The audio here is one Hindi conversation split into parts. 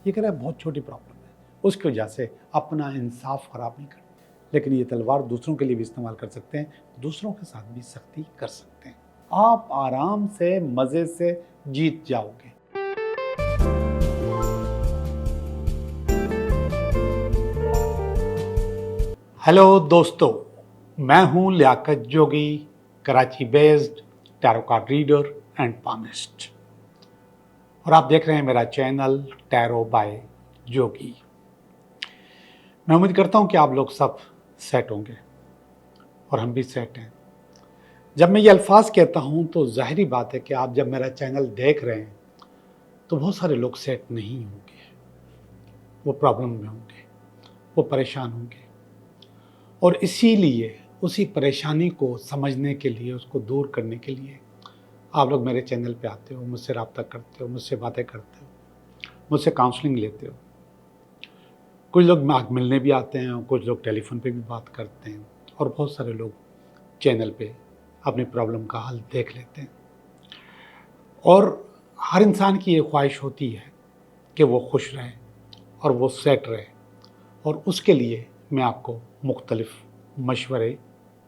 ये कह रहा है बहुत छोटी प्रॉब्लम है, उसकी वजह से अपना इंसाफ खराब नहीं करते। लेकिन ये तलवार दूसरों के लिए भी इस्तेमाल कर सकते हैं, दूसरों के साथ भी सख्ती कर सकते हैं। आप आराम से मज़े से जीत जाओगे। हेलो दोस्तों, मैं हूं Liyaqat Jogi, Karachi based tarot card reader and palmist, और आप देख रहे हैं मेरा चैनल टैरो बाय जोगी। मैं उम्मीद करता हूं कि आप लोग सब सेट होंगे और हम भी सेट हैं। जब मैं ये अल्फाज कहता हूं तो जाहिर बात है कि आप जब मेरा चैनल देख रहे हैं तो बहुत सारे लोग सेट नहीं होंगे, वो प्रॉब्लम में होंगे, वो परेशान होंगे, और इसीलिए उसी परेशानी को समझने के लिए, उसको दूर करने के लिए आप लोग मेरे चैनल पे आते हो, मुझसे रब्ता करते हो, मुझसे बातें करते हो, मुझसे काउंसलिंग लेते हो। कुछ लोग मिलने भी आते हैं, कुछ लोग टेलीफोन पे भी बात करते हैं, और बहुत सारे लोग चैनल पे अपनी प्रॉब्लम का हल देख लेते हैं। और हर इंसान की ये ख्वाहिश होती है कि वो खुश रहे और वो सेट रहे, और उसके लिए मैं आपको मुख्तलिफ मशवरे,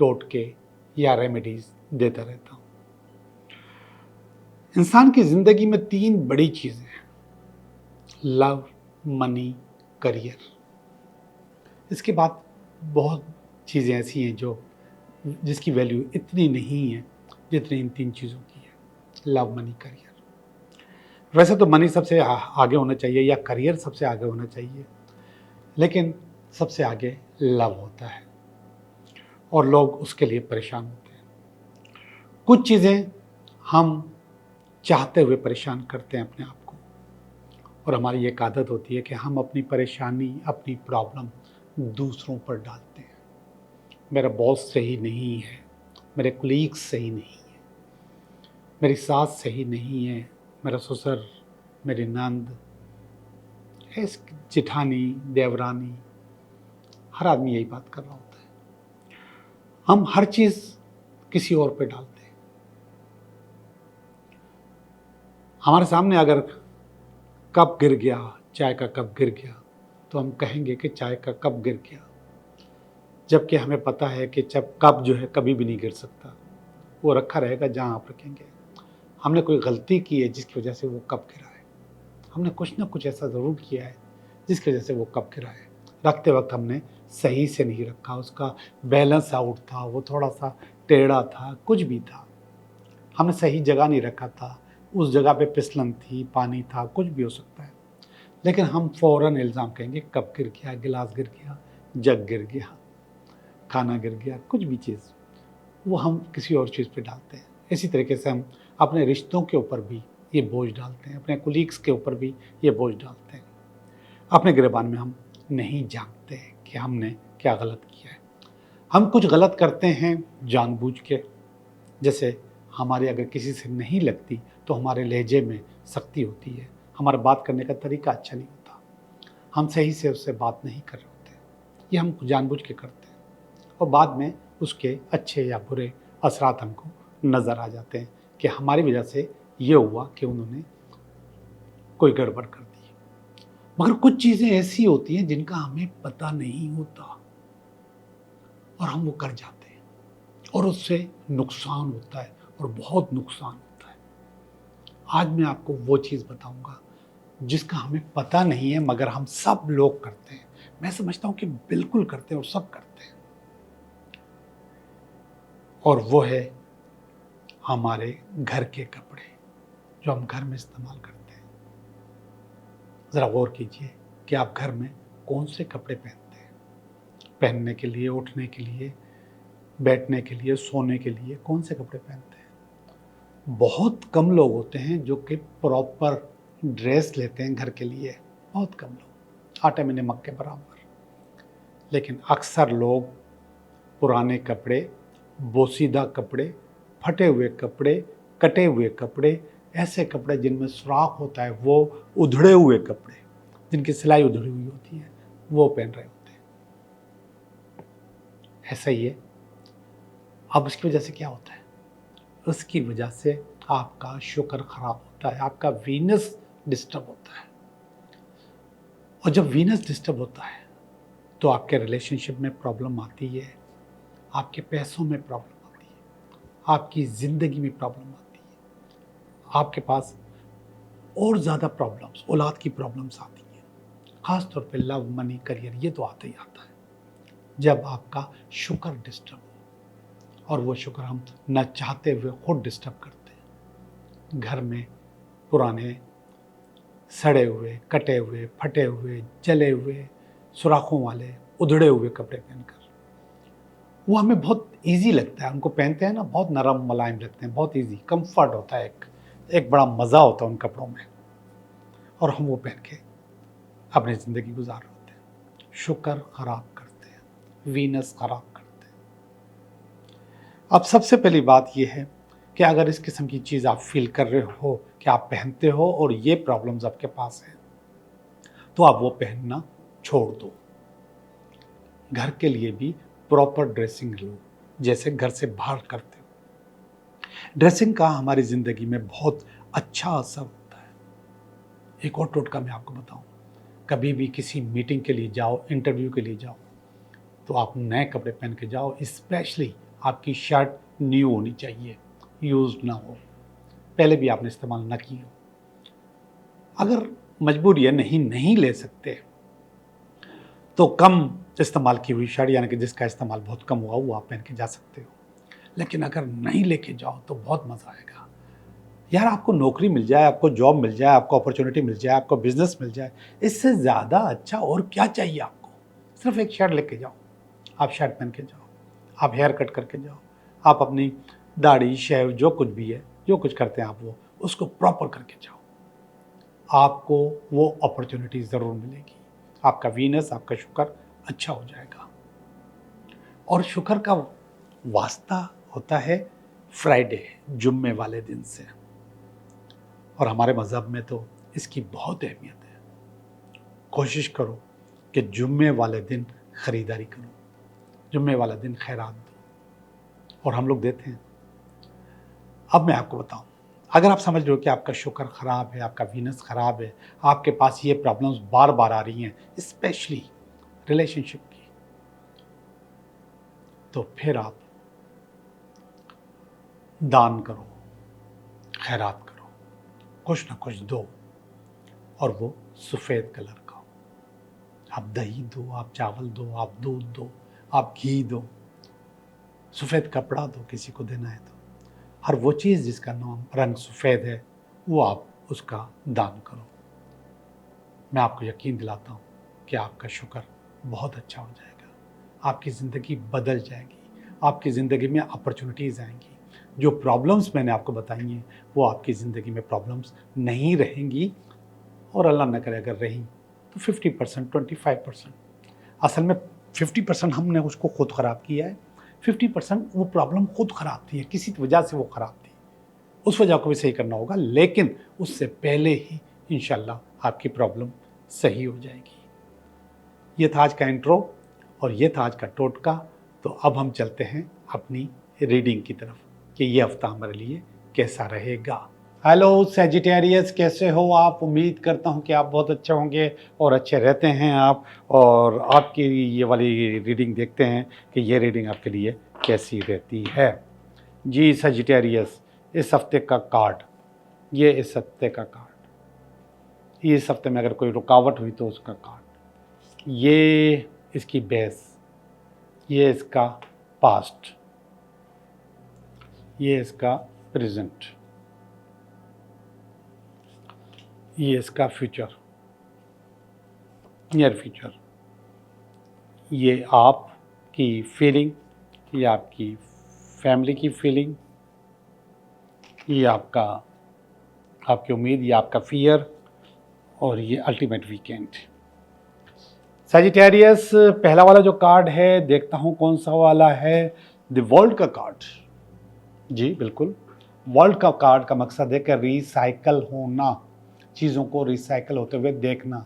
टोटके या रेमेडीज़ देता रहता हूँ। इंसान की ज़िंदगी में 3 बड़ी चीज़ें हैं: लव, मनी, करियर। इसके बाद बहुत चीज़ें ऐसी हैं जिसकी वैल्यू इतनी नहीं है जितनी इन 3 चीज़ों की है: लव, मनी, करियर। वैसे तो मनी सबसे आगे होना चाहिए या करियर सबसे आगे होना चाहिए, लेकिन सबसे आगे लव होता है और लोग उसके लिए परेशान होते हैं। कुछ चीज़ें हम चाहते हुए परेशान करते हैं अपने आप को, और हमारी एक आदत होती है कि हम अपनी परेशानी, अपनी प्रॉब्लम दूसरों पर डालते हैं। मेरा बॉस सही नहीं है, मेरे कुलीग्स सही नहीं है, मेरी सास सही नहीं है, मेरा ससुर, मेरी नंद, जिठानी, देवरानी, हर आदमी यही बात कर रहा होता है। हम हर चीज़ किसी और पे डालते हैं। हमारे सामने अगर कप गिर गया, चाय का कप गिर गया, तो हम कहेंगे कि चाय का कप गिर गया, जबकि हमें पता है कि जब कप जो है कभी भी नहीं गिर सकता, वो रखा रहेगा जहाँ आप रखेंगे। हमने कोई गलती की है जिसकी वजह से वो कप गिरा है, हमने कुछ ना कुछ ऐसा ज़रूर किया है जिसकी वजह से वो कप गिरा है। रखते वक्त हमने सही से नहीं रखा, उसका बैलेंस आउट था, वो थोड़ा सा टेढ़ा था, कुछ भी था, हमने सही जगह नहीं रखा था, उस जगह पे फिसलन थी, पानी था, कुछ भी हो सकता है। लेकिन हम फ़ौरन इल्ज़ाम कहेंगे कप गिर गया, गिलास गिर गया, जग गिर गया, खाना गिर गया, कुछ भी चीज़, वो हम किसी और चीज़ पे डालते हैं। इसी तरीके से हम अपने रिश्तों के ऊपर भी ये बोझ डालते हैं, अपने कुलीग्स के ऊपर भी ये बोझ डालते हैं। अपने गिरबान में हम नहीं जानते कि हमने क्या गलत किया है। हम कुछ गलत करते हैं जानबूझ के, जैसे हमारी अगर किसी से नहीं लगती तो हमारे लहजे में सख्ती होती है, हमारा बात करने का तरीका अच्छा नहीं होता, हम सही से उससे बात नहीं कर रहे होते, ये हम जानबूझ के करते हैं, और बाद में उसके अच्छे या बुरे असरात हमको नज़र आ जाते हैं कि हमारी वजह से ये हुआ कि उन्होंने कोई गड़बड़ कर दी। मगर कुछ चीज़ें ऐसी होती हैं जिनका हमें पता नहीं होता और हम वो कर जाते हैं, और उससे नुकसान होता है, और बहुत नुकसान होता है। आज मैं आपको वो चीज़ बताऊंगा जिसका हमें पता नहीं है मगर हम सब लोग करते हैं। मैं समझता हूँ कि बिल्कुल करते हैं और सब करते हैं, और वो है हमारे घर के कपड़े जो हम घर में इस्तेमाल करते हैं। ज़रा गौर कीजिए कि आप घर में कौन से कपड़े पहनते हैं। पहनने के लिए, उठने के लिए, बैठने के लिए, सोने के लिए कौन से कपड़े पहनते हैं। बहुत कम लोग होते हैं जो कि प्रॉपर ड्रेस लेते हैं घर के लिए, बहुत कम लोग, आटे में नमक के बराबर। लेकिन अक्सर लोग पुराने कपड़े, बोसीदा कपड़े, फटे हुए कपड़े, कटे हुए कपड़े, ऐसे कपड़े जिनमें सुराख होता है, वो उधड़े हुए कपड़े जिनकी सिलाई उधड़ी हुई होती है, वो पहन रहे होते हैं। ऐसा ही है। अब उसकी वजह से क्या होता है? उसकी वजह से आपका शुक्र खराब होता है, आपका वीनस डिस्टर्ब होता है। और जब वीनस डिस्टर्ब होता है तो आपके रिलेशनशिप में प्रॉब्लम आती है, आपके पैसों में प्रॉब्लम आती है, आपकी ज़िंदगी में प्रॉब्लम आती है, आपके पास और ज़्यादा प्रॉब्लम्स, औलाद की प्रॉब्लम्स आती हैं, ख़ास तौर पे लव, मनी, करियर, ये तो आता ही आता है जब आपका शुक्र डिस्टर्ब हो। और वो शुक्र हम न चाहते हुए खुद डिस्टर्ब करते हैं। घर में पुराने सड़े हुए, कटे हुए, फटे हुए, जले हुए, सुराखों वाले, उधड़े हुए कपड़े पहनकर, वो हमें बहुत ईजी लगता है, उनको पहनते हैं ना, बहुत नरम मुलायम लगते हैं, बहुत ईजी, कंफर्ट होता है, एक बड़ा मज़ा होता है उन कपड़ों में, और हम वो पहन के अपनी ज़िंदगी गुजार रहे होते हैं। शुक्र खराब करते हैं, वीनस खराब करते हैं। अब सबसे पहली बात यह है कि अगर इस किस्म की चीज़ आप फील कर रहे हो कि आप पहनते हो और ये प्रॉब्लम्स आपके पास हैं, तो आप वो पहनना छोड़ दो। घर के लिए भी प्रॉपर ड्रेसिंग लो, जैसे घर से बाहर करते हो। ड्रेसिंग का हमारी ज़िंदगी में बहुत अच्छा असर होता है। एक और टोटका मैं आपको बताऊं, कभी भी किसी मीटिंग के लिए जाओ, इंटरव्यू के लिए जाओ, तो आप नए कपड़े पहन के जाओ। स्पेशली आपकी शर्ट न्यू होनी चाहिए, यूज ना हो, पहले भी आपने इस्तेमाल ना की हो। अगर मजबूरी है, नहीं ले सकते, तो कम इस्तेमाल की हुई शर्ट, यानी कि जिसका इस्तेमाल बहुत कम हुआ, वो आप पहन के जा सकते हो। लेकिन अगर नहीं लेके जाओ तो बहुत मज़ा आएगा। यार, आपको नौकरी मिल जाए, आपको जॉब मिल जाए, आपको अपॉर्चुनिटी मिल जाए, आपको बिजनेस मिल जाए, इससे ज़्यादा अच्छा और क्या चाहिए आपको? सिर्फ एक शर्ट लेके जाओ, आप शर्ट पहन के जाओ, आप हेयर कट करके जाओ, आप अपनी दाढ़ी शेव जो कुछ भी है, जो कुछ करते हैं आप, वो उसको प्रॉपर करके जाओ। आपको वो अपॉर्चुनिटी ज़रूर मिलेगी, आपका वीनस, आपका शुक्र अच्छा हो जाएगा। और शुक्र का वास्ता होता है फ्राइडे, जुम्मे वाले दिन से, और हमारे मज़हब में तो इसकी बहुत अहमियत है। कोशिश करो कि जुम्मे वाले दिन ख़रीदारी करो, जुम्मे वाला दिन खैरात दो, और हम लोग देते हैं। अब मैं आपको बताऊं, अगर आप समझ रहे हो कि आपका शुक्र ख़राब है, आपका वीनस ख़राब है, आपके पास ये प्रॉब्लम्स बार बार आ रही हैं, स्पेशली रिलेशनशिप की, तो फिर आप दान करो, खैरात करो, कुछ ना कुछ दो, और वो सफ़ेद कलर का हो। आप दही दो, आप चावल दो, आप दूध दो, आप घी दो, सफ़ेद कपड़ा दो, किसी को देना है तो। हर वो चीज़ जिसका नाम रंग सफ़ेद है, वो आप उसका दान करो। मैं आपको यकीन दिलाता हूँ कि आपका शुक्र बहुत अच्छा हो जाएगा, आपकी ज़िंदगी बदल जाएगी, आपकी ज़िंदगी में अपॉर्चुनिटीज़ आएंगी। जो प्रॉब्लम्स मैंने आपको बताई हैं, वो आपकी ज़िंदगी में प्रॉब्लम्स नहीं रहेंगी, और अल्लाह न करे अगर रही तो 50%, 25%। असल में 50% हमने उसको खुद ख़राब किया है, 50% वो प्रॉब्लम खुद ख़राब थी, किसी वजह से वो ख़राब थी, उस वजह को भी सही करना होगा, लेकिन उससे पहले ही इंशाल्लाह आपकी प्रॉब्लम सही हो जाएगी। ये था आज का इंट्रो, और ये था आज का टोटका। तो अब हम चलते हैं अपनी रीडिंग की तरफ कि ये हफ्ता हमारे लिए कैसा रहेगा। हेलो सैजिटेरियस, कैसे हो आप? उम्मीद करता हूँ कि आप बहुत अच्छे होंगे और अच्छे रहते हैं आप। और आपकी ये वाली रीडिंग देखते हैं कि ये रीडिंग आपके लिए कैसी रहती है। जी सैजिटेरियस, इस हफ्ते का कार्ड, ये इस हफ्ते का कार्ड, इस हफ्ते में अगर कोई रुकावट हुई तो उसका कार्ड, ये इसकी बेस, ये इसका पास्ट, ये इसका प्रेजेंट, ये इसका फ्यूचर, नियर फ्यूचर, ये आपकी फीलिंग, ये आपकी फैमिली की फीलिंग, ये आपकी उम्मीद, ये आपका फियर, और ये अल्टीमेट वीकेंड। सैजिटेरियस, पहला वाला जो कार्ड है, देखता हूँ कौन सा वाला है, द वर्ल्ड का कार्ड। जी बिल्कुल, वर्ल्ड का कार्ड का मकसद है कि रिसाइकल होना, चीज़ों को रिसाइकल होते हुए देखना,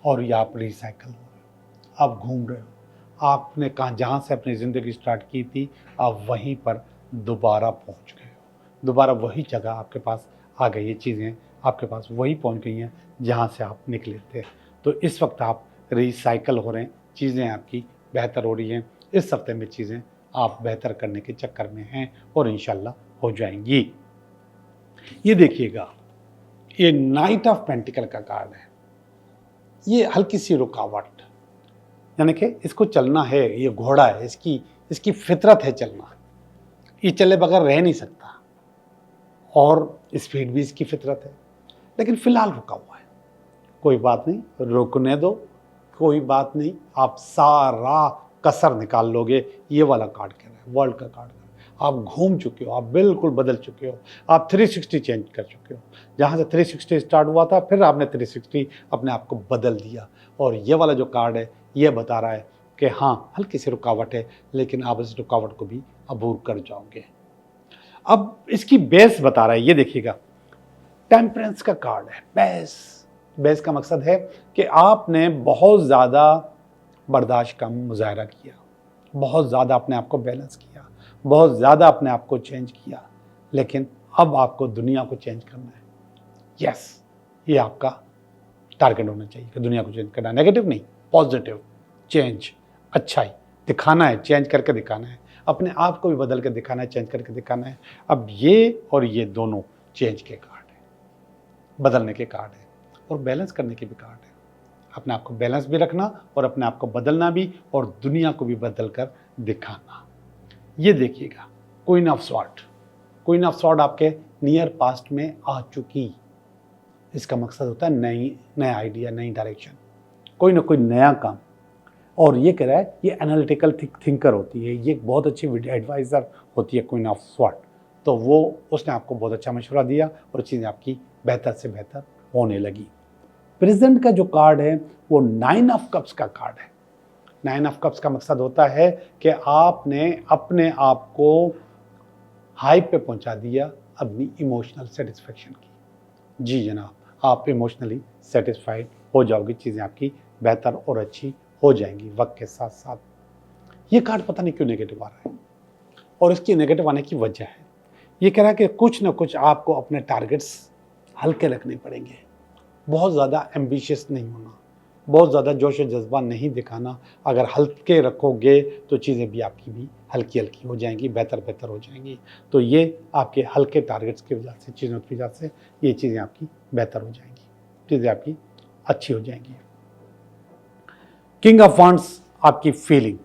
और ये आप रिसाइकल हो रहे हो, आप घूम रहे हो, आपने कहाँ जहाँ से अपनी ज़िंदगी स्टार्ट की थी, आप वहीं पर दोबारा पहुँच गए हो, दोबारा वही जगह आपके पास आ गई है, चीज़ें आपके पास वही पहुँच गई हैं जहाँ से आप निकले थे। तो इस वक्त आप रिसाइकल हो रहे हैं, चीज़ें आपकी बेहतर हो रही हैं। इस हफ्ते में चीज़ें आप बेहतर करने के चक्कर में हैं और इंशाल्लाह हो जाएंगी। ये देखिएगा, ये नाइट ऑफ पेंटिकल का कार्ड है। ये हल्की सी रुकावट, यानी कि इसको चलना है, ये घोड़ा है, इसकी फितरत है चलना, ये चले बगैर रह नहीं सकता और स्पीड भी इसकी फितरत है, लेकिन फिलहाल रुका हुआ है। कोई बात नहीं, रुकने दो, कोई बात नहीं, आप सारा कसर निकाल लोगे। ये वाला कार्ड कह रहा है, वर्ल्ड का कार्ड। आप घूम चुके हो, आप बिल्कुल बदल चुके हो, आप 360 चेंज कर चुके हो। जहाँ से 360 स्टार्ट हुआ था, फिर आपने 360 अपने आप को बदल दिया। और ये वाला जो कार्ड है, ये बता रहा है कि हाँ, हल्की सी रुकावट है, लेकिन आप इस रुकावट को भी अबूर कर जाओगे। अब इसकी बेस बता रहा है, ये देखिएगा, टेम्परेंस का कार्ड है। बेस का मकसद है कि आपने बहुत ज़्यादा बर्दाश्त का मुजाहरा किया, बहुत ज़्यादा अपने आप को बैलेंस किया, बहुत ज़्यादा अपने आप को चेंज किया, लेकिन अब आपको दुनिया को चेंज करना है। यस, ये आपका टारगेट होना चाहिए कि दुनिया को चेंज करना है। नेगेटिव नहीं, पॉजिटिव चेंज, अच्छाई दिखाना है, चेंज करके दिखाना है, अपने आप को भी बदल के दिखाना है, चेंज करके दिखाना है। अब ये और ये दोनों चेंज के कार्ड है, बदलने के कार्ड है और बैलेंस करने के भी कार्ड है। अपने आप को बैलेंस भी रखना और अपने आप को बदलना भी, और दुनिया को भी बदल कर दिखाना। ये देखिएगा, क्वीन ऑफ स्वॉर्ड आपके नियर पास्ट में आ चुकी। इसका मकसद होता है नया आइडिया, नई डायरेक्शन, कोई ना कोई नया काम। और ये कह रहा है, ये एनालिटिकल थिंकर होती है, ये बहुत अच्छी एडवाइज़र होती है क्वीन ऑफ स्वॉर्ड। तो वो उसने आपको बहुत अच्छा मशवरा दिया और चीज़ें आपकी बेहतर से बेहतर होने लगी। प्रेजेंट का जो कार्ड है वो 9 ऑफ कप्स का कार्ड है। 9 ऑफ कप्स का मकसद होता है कि आपने अपने आप को हाइप पे पहुंचा दिया अपनी इमोशनल सेटिस्फेक्शन की। जी जनाब, आप इमोशनली सेटिस्फाइड हो जाओगे, चीज़ें आपकी बेहतर और अच्छी हो जाएंगी वक्त के साथ साथ। ये कार्ड पता नहीं क्यों नेगेटिव आ रहा है, और इसकी नेगेटिव आने की वजह है, ये कह रहा है कि कुछ ना कुछ आपको अपने टारगेट्स हल्के रखने पड़ेंगे। बहुत ज़्यादा एम्बिशियस नहीं होना, बहुत ज़्यादा जोश और जज्बा नहीं दिखाना। अगर हल्के रखोगे तो चीज़ें भी आपकी भी हल्की हल्की हो जाएंगी, बेहतर हो जाएंगी। तो ये आपके हल्के टारगेट्स की वजह से, चीज़ों की वजह से ये चीज़ें आपकी बेहतर हो जाएंगी, चीज़ें आपकी अच्छी हो जाएंगी। किंग ऑफ वांड्स आपकी फीलिंग,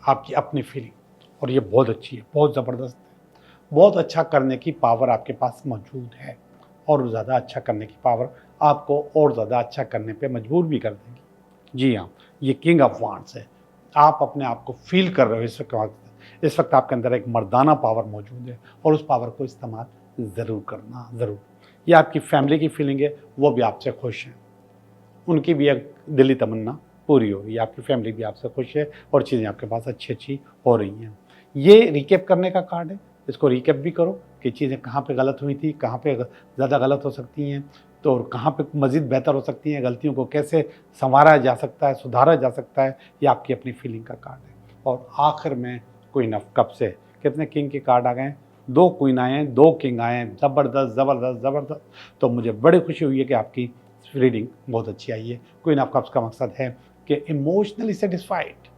आपकी अपनी फीलिंग, और ये बहुत अच्छी है, बहुत ज़बरदस्त है। बहुत अच्छा करने की पावर आपके पास मौजूद है, और ज़्यादा अच्छा करने की पावर आपको और ज़्यादा अच्छा करने पे मजबूर भी कर देंगी। जी हाँ, ये किंग ऑफ वांड्स है। आप अपने आप को फील कर रहे हो इस वक्त आपके अंदर एक मर्दाना पावर मौजूद है, और उस पावर को इस्तेमाल ज़रूर करना, ज़रूर। ये आपकी फैमिली की फीलिंग है, वो भी आपसे खुश हैं, उनकी भी एक दिली तमन्ना पूरी हो रही है, आपकी फैमिली भी आपसे खुश है और चीज़ें आपके पास अच्छी हो रही हैं। ये रिकेप करने का कार्ड है, इसको रिकेप भी करो कि चीज़ें कहाँ पे गलत हुई थी, कहाँ पे ज़्यादा गलत हो सकती हैं, तो कहाँ पे मज़ीद बेहतर हो सकती हैं, गलतियों को कैसे संवारा जा सकता है, सुधारा जा सकता है। ये आपकी अपनी फीलिंग का कार्ड है। और आखिर में क्वीन ऑफ कप से कितने किंग के कार्ड आ गए हैं? 2 क्वीन आए हैं, 2 किंग आए हैं। ज़बरदस्त। तो मुझे बड़ी खुशी हुई है कि आपकी रीडिंग बहुत अच्छी आई है। क्वीन ऑफ कप्स का मकसद है कि emotionally satisfied.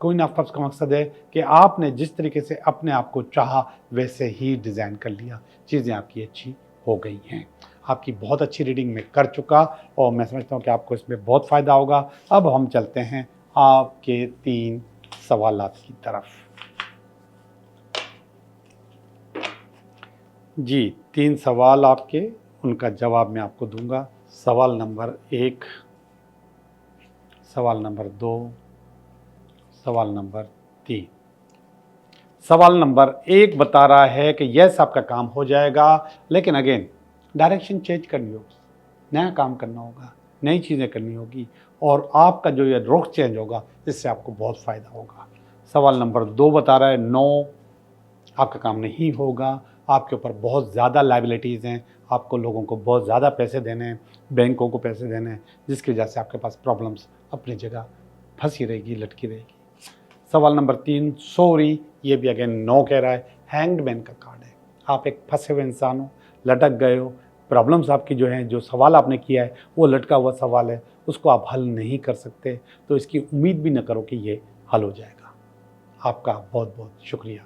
Queen of cups का मकसद है कि आपने जिस तरीके से अपने आप को चाहा वैसे ही डिज़ाइन कर लिया, चीज़ें आपकी अच्छी हो गई हैं। आपकी बहुत अच्छी रीडिंग मैं कर चुका और मैं समझता हूँ कि आपको इसमें बहुत फ़ायदा होगा। अब हम चलते हैं आपके 3 सवालात की तरफ। जी, 3 सवाल आपके, उनका जवाब मैं आपको दूंगा। सवाल नंबर 1, सवाल नंबर 2, सवाल नंबर 3। सवाल नंबर 1 बता रहा है कि यस आपका काम हो जाएगा, लेकिन अगेन डायरेक्शन चेंज करनी होगी, नया काम करना होगा, नई चीज़ें करनी होगी, और आपका जो ये रुख चेंज होगा, इससे आपको बहुत फ़ायदा होगा। सवाल नंबर 2 बता रहा है नो, आपका काम नहीं होगा, आपके ऊपर बहुत ज़्यादा लायबिलिटीज़ हैं, आपको लोगों को बहुत ज़्यादा पैसे देने हैं, बैंकों को पैसे देने हैं, जिसकी वजह से आपके पास प्रॉब्लम्स अपनी जगह फंसी रहेगी, लटकी रहेगी। सवाल नंबर 3 सॉरी, ये भी अगेन नो कह रहा है। हैंग्ड मैन का कार्ड है, आप एक फंसे हुए इंसान हो, लटक गए हो, प्रॉब्लम्स आपकी जो हैं, जो सवाल आपने किया है वो लटका हुआ सवाल है, उसको आप हल नहीं कर सकते तो इसकी उम्मीद भी न करो कि ये हल हो जाएगा। आपका बहुत बहुत शुक्रिया।